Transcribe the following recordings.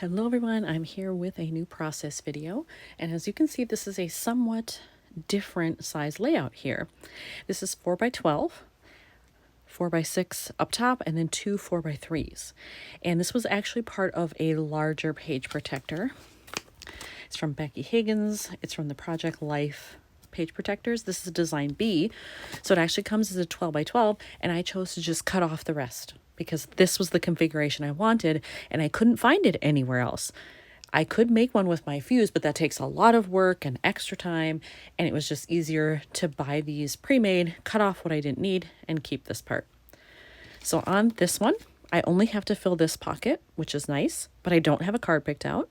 Hello everyone, I'm here with a new process video, and as you can see, this is a somewhat different size layout here. This is 4x12, 4x6 up top, and then two 4x3s. And this was actually part of a larger page protector. It's from Becky Higgins. It's from the Project Life page protectors. This is design B, so it actually comes as a 12x12, and I chose to just cut off the rest because this was the configuration I wanted and I couldn't find it anywhere else. I could make one with my fuse, but that takes a lot of work and extra time, and it was just easier to buy these pre-made, cut off what I didn't need, and keep this part. So on this one, I only have to fill this pocket, which is nice, but I don't have a card picked out.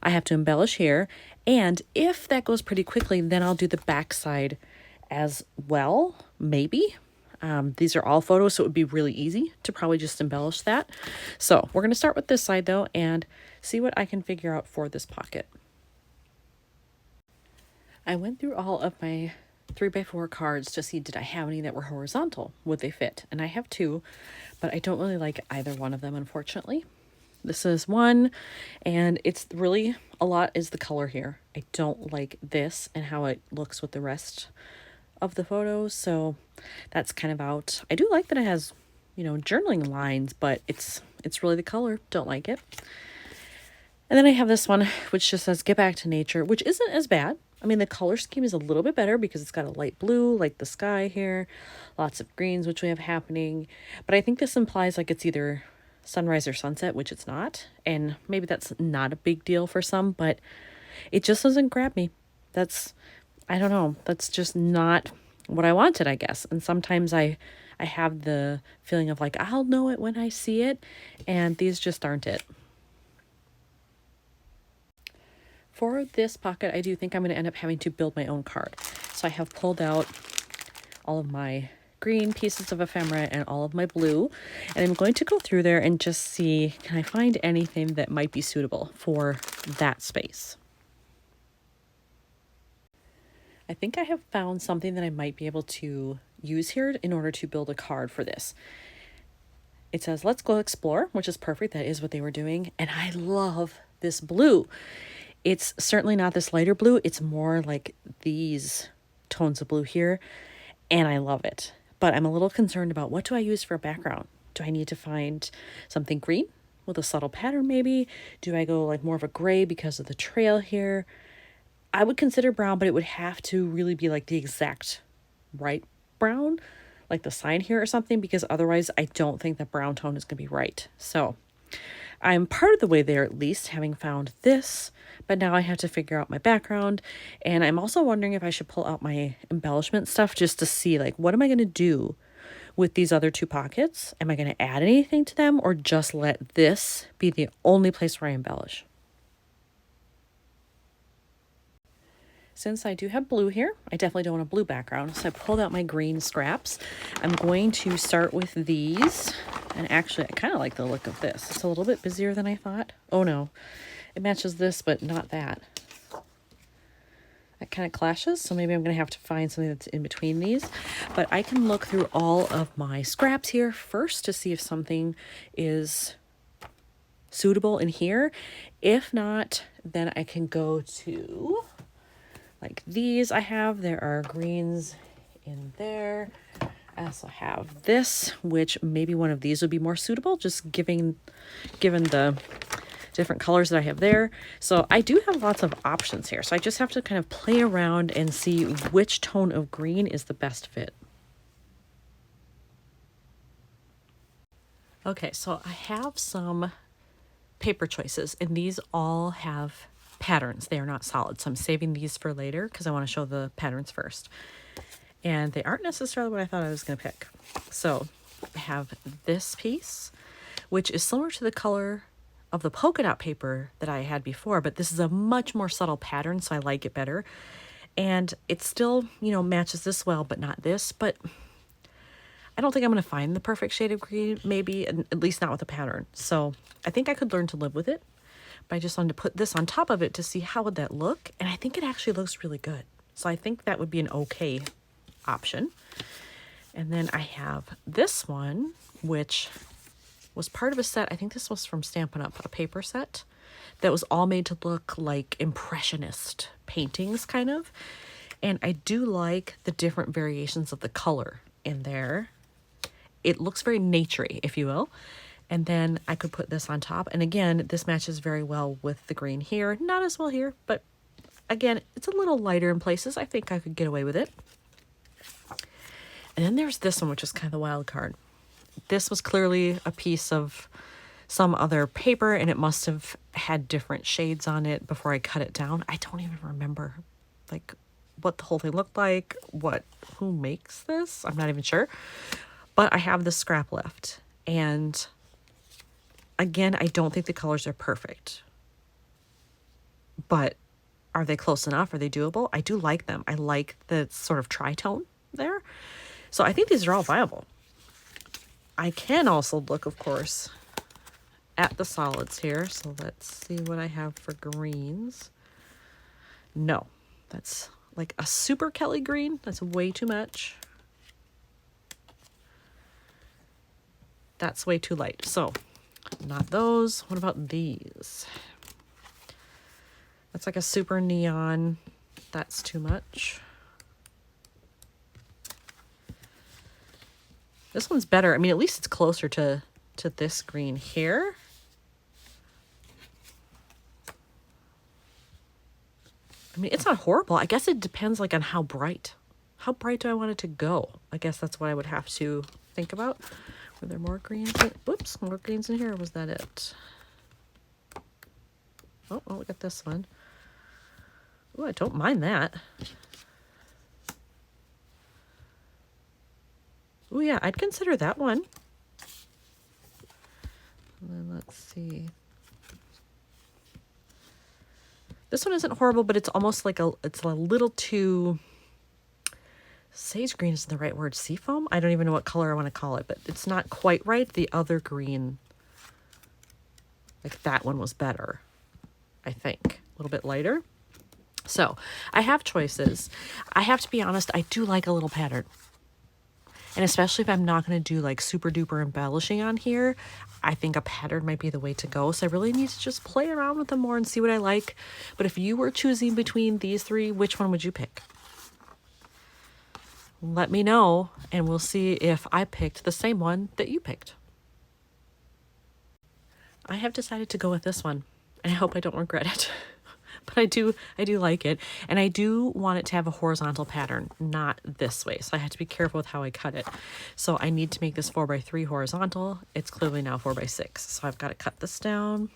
I have to embellish here, and if that goes pretty quickly, then I'll do the back side as well, maybe. These are all photos, so it would be really easy to probably just embellish that. So we're going to start with this side, though, and see what I can figure out for this pocket. I went through all of my 3x4 cards to see did I have any that were horizontal. Would they fit? And I have two, but I don't really like either one of them, unfortunately. This is one, and it's really a lot is the color here. I don't like this and how it looks with the rest of the photos, so that's kind of out. I do like that it has, journaling lines, but it's really the color. Don't like it. And then I have this one, which just says get back to nature, which isn't as bad. I mean, the color scheme is a little bit better because it's got a light blue, like the sky here, lots of greens, which we have happening. But I think this implies like it's either sunrise or sunset, which it's not. And maybe that's not a big deal for some, but it just doesn't grab me. I don't know. That's just not what I wanted, I guess. And sometimes I have the feeling of like, I'll know it when I see it. And these just aren't it. For this pocket, I do think I'm going to end up having to build my own card. So I have pulled out all of my green pieces of ephemera and all of my blue. And I'm going to go through there and just see, can I find anything that might be suitable for that space? I think I have found something that I might be able to use here in order to build a card for this. It says, let's go explore, which is perfect. That is what they were doing. And I love this blue. It's certainly not this lighter blue. It's more like these tones of blue here. And I love it. But I'm a little concerned about what do I use for a background? Do I need to find something green with a subtle pattern maybe? Do I go like more of a gray because of the trail here? I would consider brown, but it would have to really be like the exact right brown, like the sign here or something, because otherwise I don't think the brown tone is going to be right. So I'm part of the way there, at least, having found this, but now I have to figure out my background. And I'm also wondering if I should pull out my embellishment stuff just to see, like, what am I going to do with these other two pockets? Am I going to add anything to them or just let this be the only place where I embellish? Since I do have blue here, I definitely don't want a blue background, so I pulled out my green scraps. I'm going to start with these, and actually I kind of like the look of this. It's a little bit busier than I thought. Oh no, it matches this, but not that. That kind of clashes, so maybe I'm going to have to find something that's in between these. But I can look through all of my scraps here first to see if something is suitable in here. If not, then I can go to... like these there are greens in there. I also have this, which maybe one of these would be more suitable, just given the different colors that I have there. So I do have lots of options here. So I just have to kind of play around and see which tone of green is the best fit. Okay, so I have some paper choices, and these all have patterns. They are not solid, so I'm saving these for later because I want to show the patterns first. And they aren't necessarily what I thought I was going to pick. So I have this piece, which is similar to the color of the polka dot paper that I had before, but this is a much more subtle pattern, so I like it better. And it still, matches this well, but not this. But I don't think I'm going to find the perfect shade of green, maybe, at least not with a pattern. So I think I could learn to live with it. But I just wanted to put this on top of it to see how would that look. And I think it actually looks really good. So I think that would be an okay option. And then I have this one, which was part of a set. I think this was from Stampin' Up, a paper set. that was all made to look like impressionist paintings, kind of. And I do like the different variations of the color in there. It looks very naturey, if you will. And then I could put this on top. And again, this matches very well with the green here. Not as well here, but again, it's a little lighter in places. I think I could get away with it. And then there's this one, which is kind of the wild card. This was clearly a piece of some other paper, and it must have had different shades on it before I cut it down. I don't even remember like what the whole thing looked like, who makes this. I'm not even sure. But I have the scrap left. And again, I don't think the colors are perfect. But are they close enough? Are they doable? I do like them. I like the sort of tritone there. So I think these are all viable. I can also look, of course, at the solids here. So let's see what I have for greens. No, that's like a super Kelly green. That's way too much. That's way too light. So not those. What about these? That's like a super neon. That's too much. This one's better. I mean, at least it's closer to this green here. I mean, it's not horrible. I guess it depends like on how bright. How bright do I want it to go? I guess that's what I would have to think about. Were there more greens? Whoops, more greens in here. Or was that it? Oh, look at this one. Oh, I don't mind that. Oh yeah, I'd consider that one. And then let's see. This one isn't horrible, but it's almost like it's a little too, sage green isn't the right word, seafoam? I don't even know what color I want to call it, but it's not quite right. The other green, like that one was better, I think. A little bit lighter. So I have choices. I have to be honest, I do like a little pattern. And especially if I'm not going to do like super duper embellishing on here, I think a pattern might be the way to go. So I really need to just play around with them more and see what I like. But if you were choosing between these three, which one would you pick? Let me know, and we'll see if I picked the same one that you picked. I have decided to go with this one, and I hope I don't regret it. But I do like it, and I do want it to have a horizontal pattern, not this way. So I have to be careful with how I cut it. So I need to make this 4x3 horizontal. It's clearly now 4x6. So I've got to cut this down.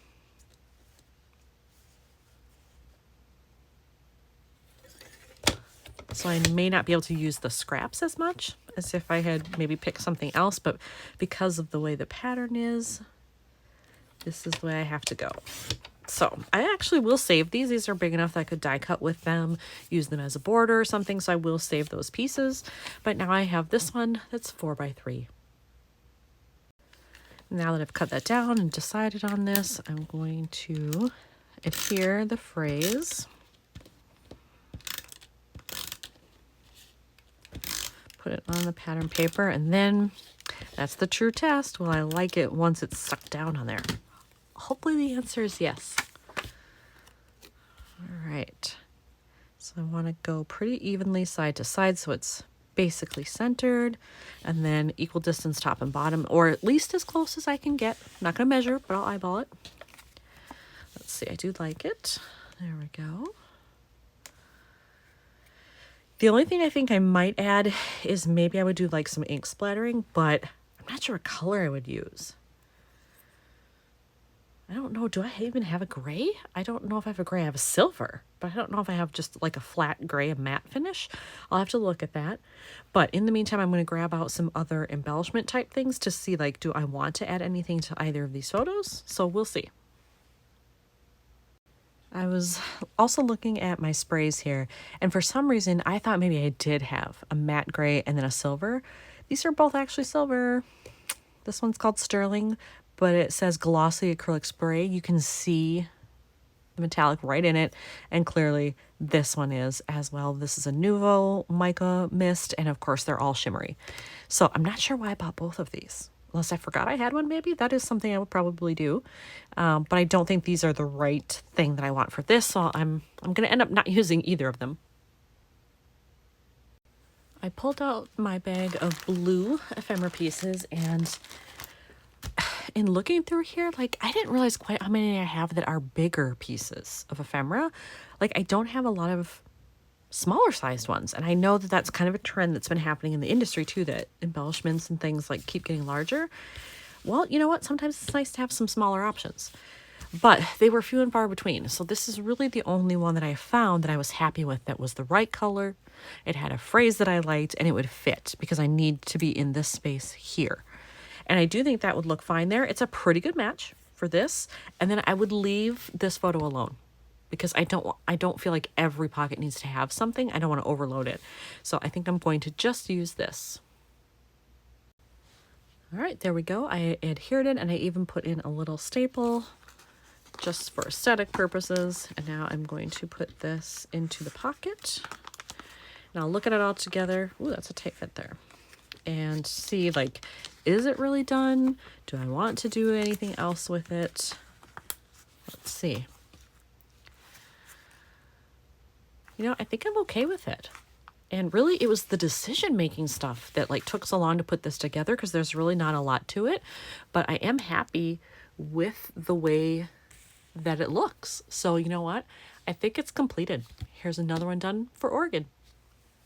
So I may not be able to use the scraps as much as if I had maybe picked something else, but because of the way the pattern is, this is the way I have to go. So I actually will save these. These are big enough that I could die cut with them, use them as a border or something. So I will save those pieces. But now I have this one that's 4x3. Now that I've cut that down and decided on this, I'm going to adhere the phrase. Put it on the pattern paper, and then that's the true test. Will I like it once it's stuck down on there? Hopefully the answer is yes. All right. So I want to go pretty evenly side to side so it's basically centered, and then equal distance top and bottom, or at least as close as I can get. I'm not going to measure, but I'll eyeball it. Let's see. I do like it. There we go. The only thing I think I might add is maybe I would do like some ink splattering, but I'm not sure what color I would use. I don't know. Do I even have a gray? I don't know if I have a gray. I have a silver, but I don't know if I have just like a flat gray, a matte finish. I'll have to look at that. But in the meantime, I'm going to grab out some other embellishment type things to see, like, do I want to add anything to either of these photos? So we'll see. I was also looking at my sprays here, and for some reason, I thought maybe I did have a matte gray and then a silver. These are both actually silver. This one's called Sterling, but it says glossy acrylic spray. You can see the metallic right in it, and clearly this one is as well. This is a Nuvo mica mist, and of course they're all shimmery. So I'm not sure why I bought both of these. unless I forgot I had one, maybe that is something I would probably do. But I don't think these are the right thing that I want for this, so I'm going to end up not using either of them. I pulled out my bag of blue ephemera pieces, and in looking through here, like, I didn't realize quite how many I have that are bigger pieces of ephemera. Like, I don't have a lot of smaller sized ones. And I know that that's kind of a trend that's been happening in the industry too, that embellishments and things like keep getting larger. Well, you know what? Sometimes it's nice to have some smaller options. But they were few and far between. So this is really the only one that I found that I was happy with, that was the right color. It had a phrase that I liked, and it would fit because I need to be in this space here. And I do think that would look fine there. It's a pretty good match for this. And then I would leave this photo alone, because I don't feel like every pocket needs to have something. I don't want to overload it. So I think I'm going to just use this. All right, there we go. I adhered it, and I even put in a little staple just for aesthetic purposes. And now I'm going to put this into the pocket. And I'll look at it all together. Ooh, that's a tight fit there. And see, like, is it really done? Do I want to do anything else with it? Let's see. You know, I think I'm okay with it. And really, it was the decision-making stuff that like took so long to put this together, because there's really not a lot to it. But I am happy with the way that it looks. So you know what? I think it's completed. Here's another one done for Oregon.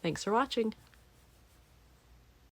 Thanks for watching.